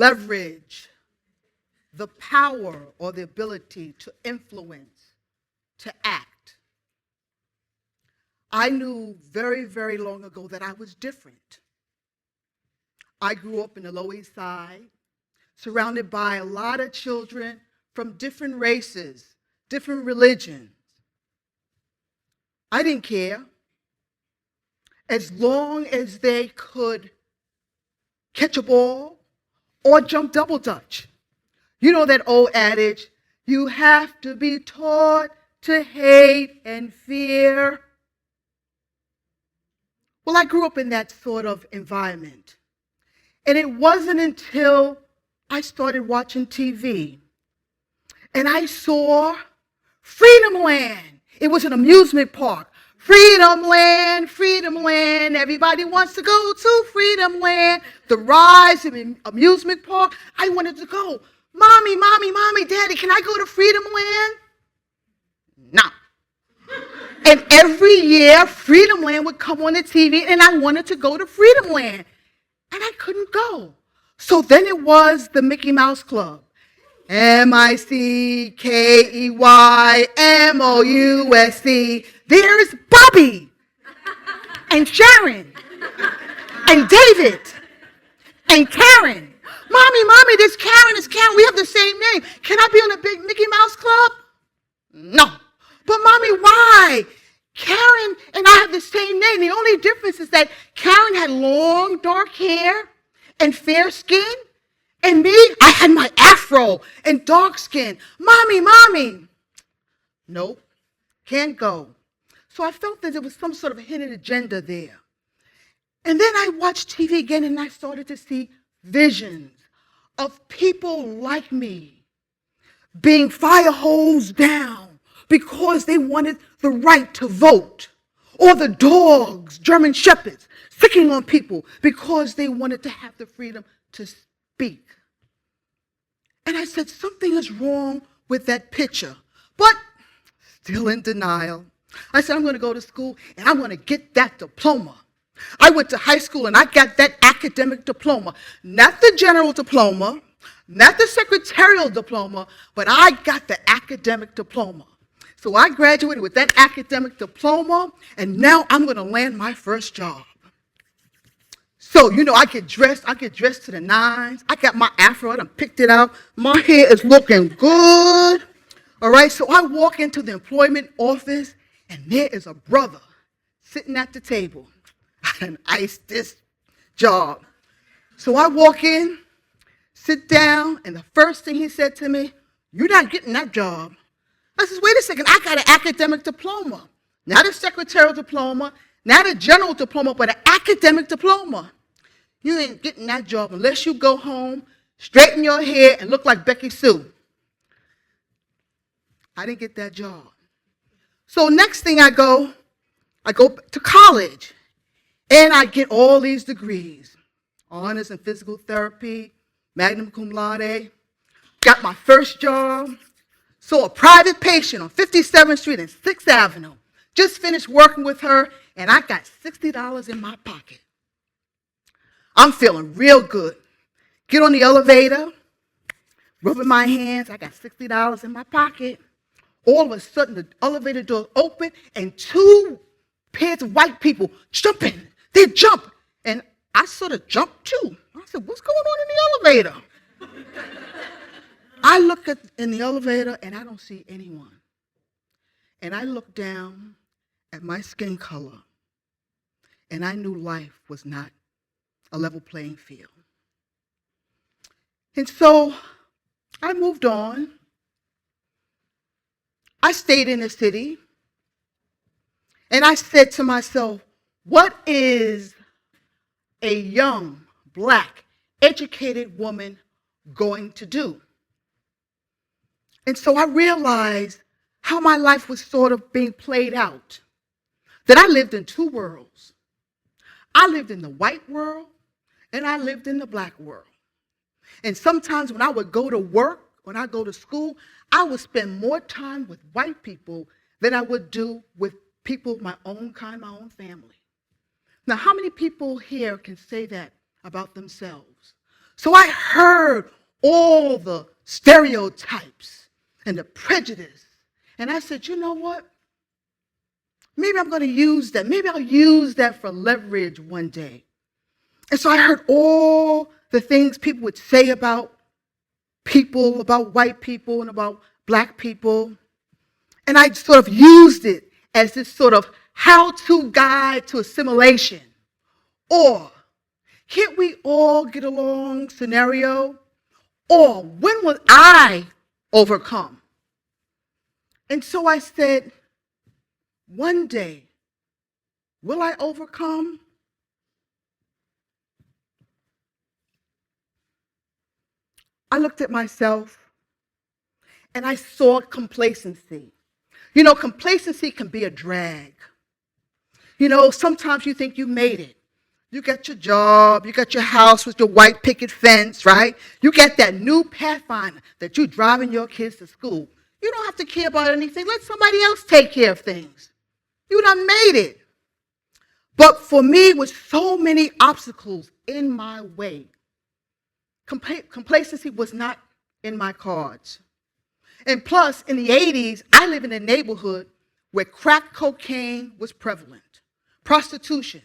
leverage the power or the ability to influence, to act. I knew very, very long ago that I was different. I grew up in the Lower East Side, surrounded by a lot of children from different races, different religions. I didn't care. As long as they could catch a ball or jump double dutch. You know that old adage, you have to be taught to hate and fear. Well, I grew up in that sort of environment. And it wasn't until I started watching TV and I saw Freedom Land. It was an amusement park. Freedom Land, Freedom Land. Everybody wants to go to Freedom Land. The rides in the amusement park. I wanted to go. Mommy, Daddy, can I go to Freedom Land? No. And every year, Freedom Land would come on the TV, and I wanted to go to Freedom Land. And I couldn't go. So then it was the Mickey Mouse Club. MICKEYMOUSC. There's Bobby and Sharon and David and Karen. Mommy, this Karen is Karen. We have the same name. Can I be on the big Mickey Mouse Club? No. But Mommy, why? Karen and I have the same name. The only difference is that Karen had long, dark hair and fair skin. And me, I had my afro and dark skin. Mommy. Nope, can't go. So I felt that there was some sort of hidden agenda there. And then I watched TV again and I started to see visions of people like me being fire hosed down because they wanted the right to vote. Or the dogs, German shepherds, sicking on people because they wanted to have the freedom to speak. And I said, something is wrong with that picture, but still in denial. I said, I'm going to go to school and I'm going to get that diploma. I went to high school and I got that academic diploma, not the general diploma, not the secretarial diploma, but I got the academic diploma. So I graduated with that academic diploma, and now I'm going to land my first job. So, I get dressed to the nines. I got my afro, I done picked it out. My hair is looking good. All right, so I walk into the employment office, and there is a brother sitting at the table. I done iced this job. So I walk in, sit down, and the first thing he said to me, "You're not getting that job." I said, wait a second, I got an academic diploma. Not a secretarial diploma, not a general diploma, but an academic diploma. You ain't getting that job unless you go home, straighten your hair, and look like Becky Sue. I didn't get that job. So next thing I go to college, and I get all these degrees. Honors in physical therapy, magna cum laude, got my first job. So a private patient on 57th Street and 6th Avenue. Just finished working with her, and I got $60 in my pocket. I'm feeling real good. Get on the elevator, rubbing my hands. I got $60 in my pocket. All of a sudden, the elevator doors open, and two pairs of white people jumping. They jump, and I sort of jumped too. I said, what's going on in the elevator? I look in the elevator, and I don't see anyone. And I look down at my skin color, and I knew life was not a level playing field. And so I moved on. I stayed in the city, and I said to myself, what is a young, black, educated woman going to do? And so I realized how my life was sort of being played out, that I lived in two worlds. I lived in the white world, and I lived in the black world. And sometimes when I would go to work, when I go to school, I would spend more time with white people than I would do with people of my own kind, my own family. Now, how many people here can say that about themselves? So I heard all the stereotypes and the prejudice. And I said, you know what? Maybe I'm going to use that. Maybe I'll use that for leverage one day. And so I heard all the things people would say about people, about white people and about black people. And I sort of used it as this sort of how-to guide to assimilation. Or, can't we all get along scenario? Or, when will I overcome? And so I said, one day, will I overcome? I looked at myself and I saw complacency. You know, complacency can be a drag. You know, sometimes you think you made it. You got your job, you got your house with your white picket fence, right? You got that new Pathfinder that you're driving your kids to school. You don't have to care about anything. Let somebody else take care of things. You done made it. But for me, with so many obstacles in my way, complacency was not in my cards. And plus, in the 80s, I live in a neighborhood where crack cocaine was prevalent, prostitution.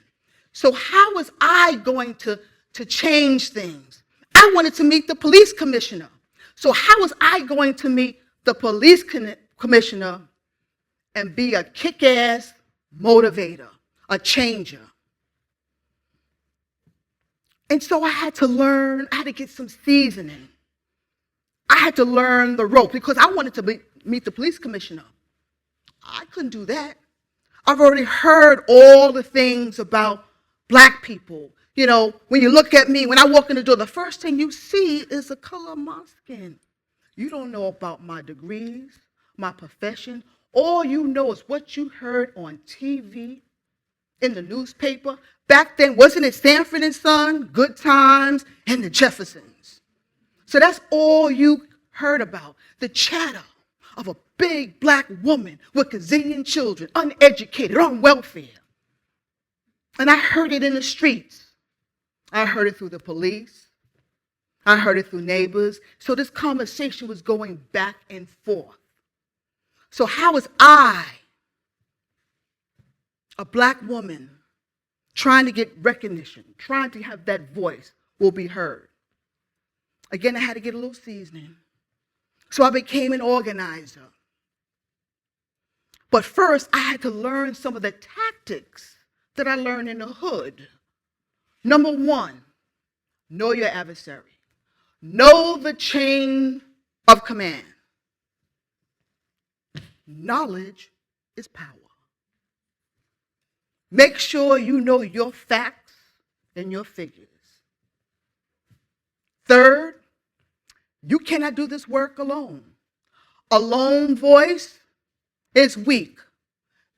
So how was I going to change things? I wanted to meet the police commissioner. So how was I going to meet the police commissioner and be a kick-ass motivator, a changer? And so I had to learn, I had to get some seasoning. I had to learn the ropes because I wanted to meet the police commissioner. I couldn't do that. I've already heard all the things about black people. You know, when you look at me, when I walk in the door, the first thing you see is the color of my skin. You don't know about my degrees, my profession. All you know is what you heard on TV, in the newspaper. Back then, wasn't it Sanford and Son, Good Times, and the Jeffersons? So that's all you heard about, the chatter of a big black woman with gazillion children, uneducated, on welfare. And I heard it in the streets. I heard it through the police. I heard it through neighbors. So this conversation was going back and forth. So how was I, a black woman, trying to get recognition, trying to have that voice will be heard? Again, I had to get a little seasoning. So I became an organizer. But first, I had to learn some of the tactics that I learned in the hood. Number one, know your adversary. Know the chain of command. Knowledge is power. Make sure you know your facts and your figures. Third, you cannot do this work alone. A lone voice is weak.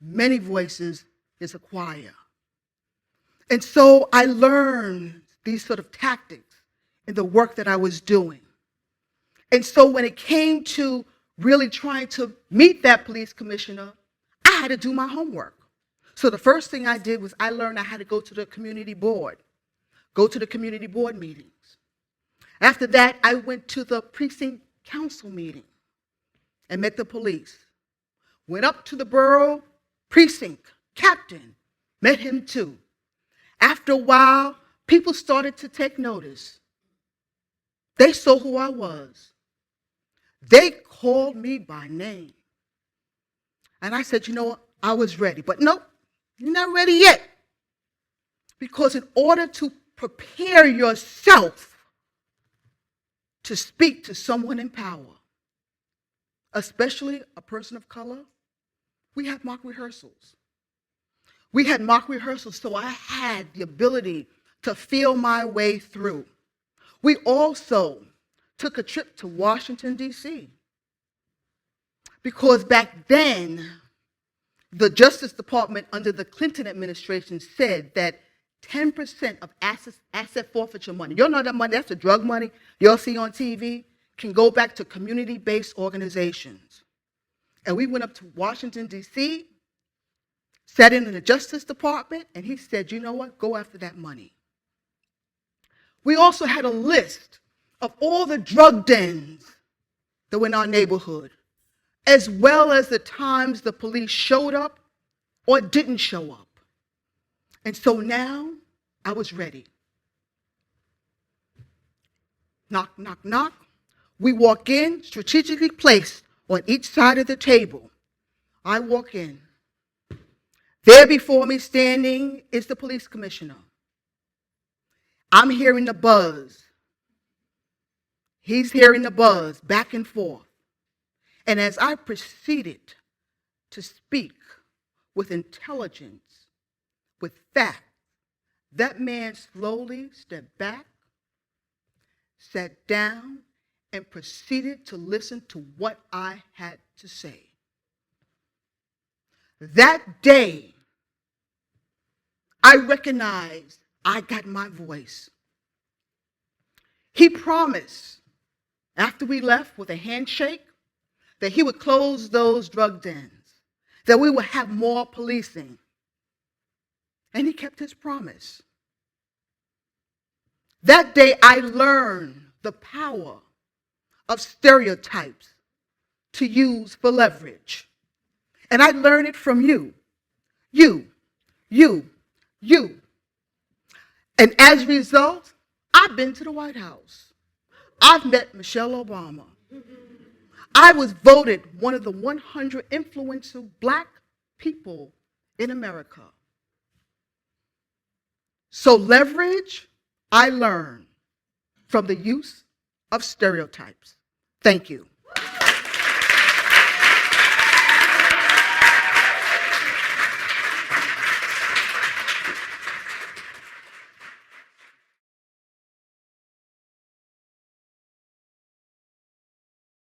Many voices is a choir. And so I learned these sort of tactics in the work that I was doing. And so when it came to really trying to meet that police commissioner, I had to do my homework. So the first thing I did was I learned I had to go to the community board, go to the community board meetings. After that, I went to the precinct council meeting and met the police. Went up to the borough precinct captain, met him too. After a while, people started to take notice. They saw who I was. They called me by name. And I said, you know what, I was ready. But no, you're not ready yet. Because in order to prepare yourself to speak to someone in power, especially a person of color, we had mock rehearsals. We had mock rehearsals, so I had the ability to feel my way through. We also took a trip to Washington, D.C. Because back then, the Justice Department under the Clinton administration said that 10% of asset forfeiture money, y'all know that money, that's the drug money y'all see on TV, can go back to community-based organizations. And we went up to Washington, D.C., sat in the Justice Department, and he said, you know what, go after that money. We also had a list of all the drug dens that were in our neighborhood, as well as the times the police showed up or didn't show up. And so now I was ready. Knock, knock, knock. We walk in, strategically placed on each side of the table. I walk in. There before me standing is the police commissioner. I'm hearing the buzz. He's hearing the buzz back and forth. And as I proceeded to speak with intelligence, with fact, that man slowly stepped back, sat down, and proceeded to listen to what I had to say. That day, I recognized I got my voice. He promised, after we left with a handshake, that he would close those drug dens, that we would have more policing. And he kept his promise. That day, I learned the power of stereotypes to use for leverage. And I learned it from you. You. And as a result, I've been to the White House. I've met Michelle Obama. I was voted one of the 100 influential Black people in America. So leverage, I learned from the use of stereotypes. Thank you.